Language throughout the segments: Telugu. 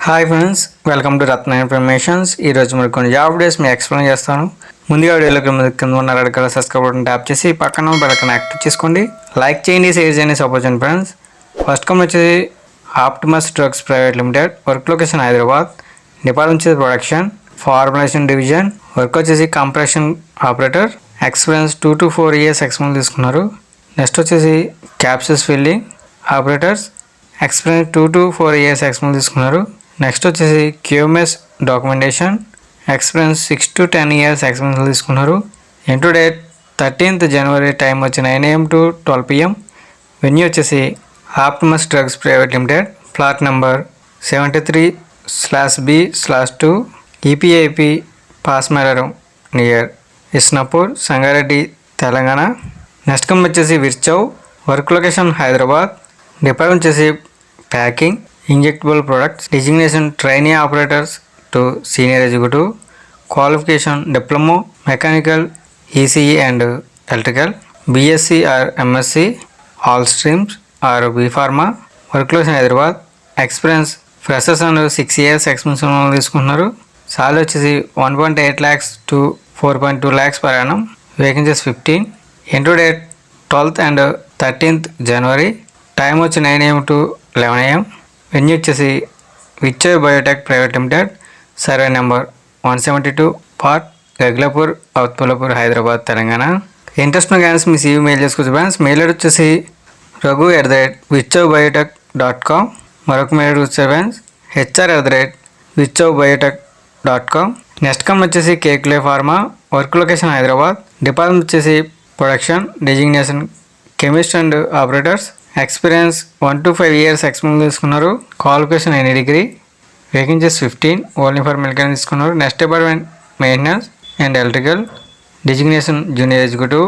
Hi friends, welcome to Ratna informations. ఈరోజు మరి కొన్ని జాబ్ అప్డేట్స్ మీకు ఎక్స్ప్లెయిన్ చేస్తాను. ముందుగా వీడియోలోకి కింద ఉన్న red colour subscribe button tap చేసి పక్కన బెల్ ఐకాన్ యాక్టివ్ చేసుకోండి. లైక్ చేయండి, షేర్ చేయండి, సపోర్ట్ చేయండి ఫ్రెండ్స్. ఫస్ట్ కంపెనీ వచ్చేసి Optimus drugs private limited. Work location Hyderabad. Department వచ్చేసి ప్రొడక్షన్, ఫార్ములేషన్ డివిజన్. వర్క్ వచ్చేసి compression operator. Experience 2 to 4 years experience తీసుకున్నారు. నెక్స్ట్ వచ్చేసి capsules filling operators. Experience 2 to 4 years experience తీసుకున్నారు. నెక్స్ట్ వచ్చేసి QMS documentation. Experience 6 to 10 years experience తీసుకున్నారు. ఇంటూ డేట్ 13th January. టైం వచ్చి 9 AM to 12 PM. వెన్యూ వచ్చేసి Optimus drugs private limited. Plot number 73/B/2 EPIP పాస్మేరం near Isnapur, Sangareddy, Telangana. Next company వచ్చేసి Virchow. Work location Hyderabad. Department వచ్చేసి packing injectable products. Designation trainee operators to senior executive. Qualification diploma mechanical, ECE and electrical, BSc or MSc, all streams or B pharma. Work location Hyderabad. Experience freshers and 6 years experience తీసుకుంటున్నారు. సాలరీ వచ్చేసి 1.8 lakhs to 4.2 lakhs per annum. Vacancies 15. ఇంటూ date 12th and 13th January. Time వచ్చి 9 AM to 11 AM. వెన్యూ వచ్చేసి విచ్చర్ biotech private limited. Survey number 172 part Gagillapur, అవుత్పల్లపూర్, హైదరాబాద్, తెలంగాణ. ఇంట్రెస్ట్ ఉన్న క్యాండిడేట్స్ మీ CV మెయిల్ చేసుకోవచ్చు ఫ్రెండ్స్. మెయిల్ ఐడి వచ్చేసి raghu@vichowbiotech.com. మరొక మెయిల్ ఐడి వచ్చేసి ఫ్రెండ్స్ hr@vichowbiotech.com. నెక్స్ట్ కంపెనీ వచ్చేసి Kekule pharma. Work location Hyderabad. Department వచ్చేసి production. Designation chemist and operators. Experience 1 to 5 years experience తీసుకున్నారు. Qualification any degree. Vacancies 15. Only for mechanical తీసుకున్నారు. Next department maintenance and electrical. Designation junior executive.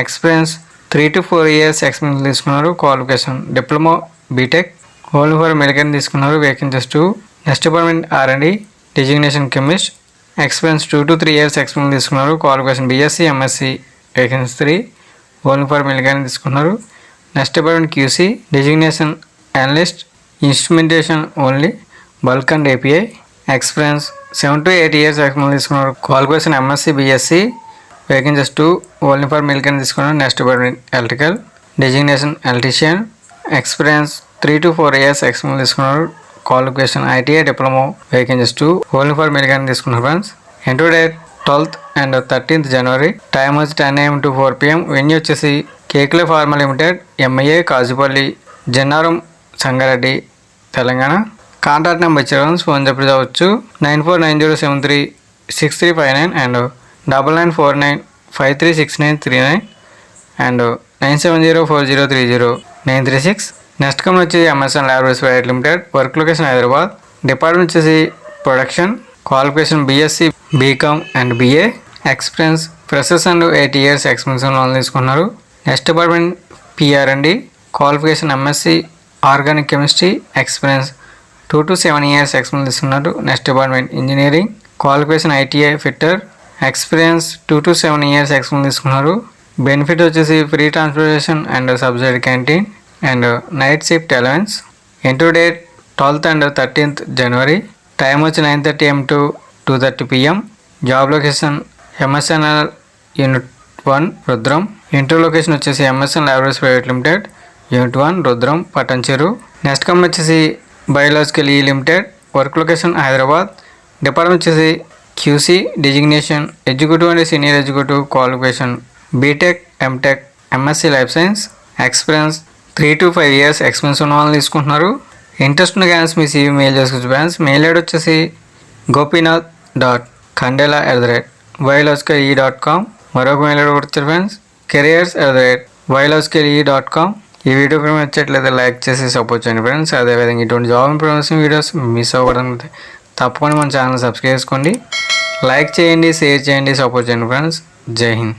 Experience 3 to 4 years experience తీసుకున్నారు. Qualification diploma BTech. Only for mechanical తీసుకున్నారు. Vacancies 2. Next department R&D. Designation chemist. Experience 2 to 3 years experience తీసుకున్నారు. Qualification BSc MSc. Vacancy 3. Only for mechanical తీసుకున్నారు. Next department QC. Designation analyst. Instrumentation only. Bulk and API. Experience 7 to 8 years experience తీసుకున్నారు. Qualification MSc BSc. Vacancies 2. Only for mechanical తీసుకున్నారు. Next department electrical. Designation electrician. Experience 3 to 4 years experience తీసుకున్నారు. Qualification ITI diploma. Vacancies 2. Only for mechanical తీసుకున్నారు ఫ్రెండ్స్. ఇంటూ date 12th and 13th January. Time వచ్చి 10 AM to 4 PM. వెన్యూ వచ్చేసి Kekule pharma limited, MIA, Kazipally, Jinnaram, Sangareddy, Telangana. Contact number ఇచ్చారు. ఫోన్ చెప్పి చదవచ్చు 9490736359 అండ్ 9949536939 అండ్ 9704030936. నెక్స్ట్ కంపెనీ వచ్చి MSN laboratories private limited. Work location Hyderabad. Department వచ్చేసి production. Qualification BSc, BCom and BA. Experience freshers and 8 years experience తీసుకున్నారు. Next department PR&D. Qualification MSc organic chemistry. Experience 2 to 7 years experience తీసుకున్నారు. Next department engineering. Qualification ITI fitter. Experience 2 to 7 years experience తీసుకున్నారు. బెనిఫిట్ వచ్చేసి free transportation and subsidy canteen and night shift allowance. ఇంటూ date 12th and 13th January. Time వచ్చి 9:30 AM to 2:30 PM. Job location MSNL unit 1 Rudram. ఇంటర్ లొకేషన్ వచ్చేసి MSN laboratories private limited, unit 1 Rudram, Patancheru. Next company వచ్చేసి biological limited. Work location Hyderabad. Department వచ్చేసి QC. Designation executive and senior executive. Qualification BTech, MTech, MSc life science. Experience 3 to 5 years experience ఉన్న వాళ్ళు తీసుకుంటున్నారు. ఇంట్రెస్ట్ ఉన్న క్యాండిడేట్స్ మీ CV మెయిల్ చేసుకోవచ్చు ఫ్రెండ్స్. మెయిల్ ఐడి వచ్చేసి gopinath.kandela@biological.com. మరొక మెయిల్ ఐడి కొడుతారు ఫ్రెండ్స్ careers@biological.com. ఈ వీడియో నచ్చట్లయితే లైక్ చేసి సపోర్ట్ చేయండి ఫ్రెండ్స్. అదేవిధంగా ఇటువంటి జాబ్ ఇన్ఫర్మేషన్ వీడియోస్ మిస్ అవ్వకపోతే తప్పకుండా మన ఛానల్ సబ్స్క్రైబ్ చేసుకోండి. లైక్ చేయండి, షేర్ చేయండి, సపోర్ట్ చేయండి ఫ్రెండ్స్. జై హింద్.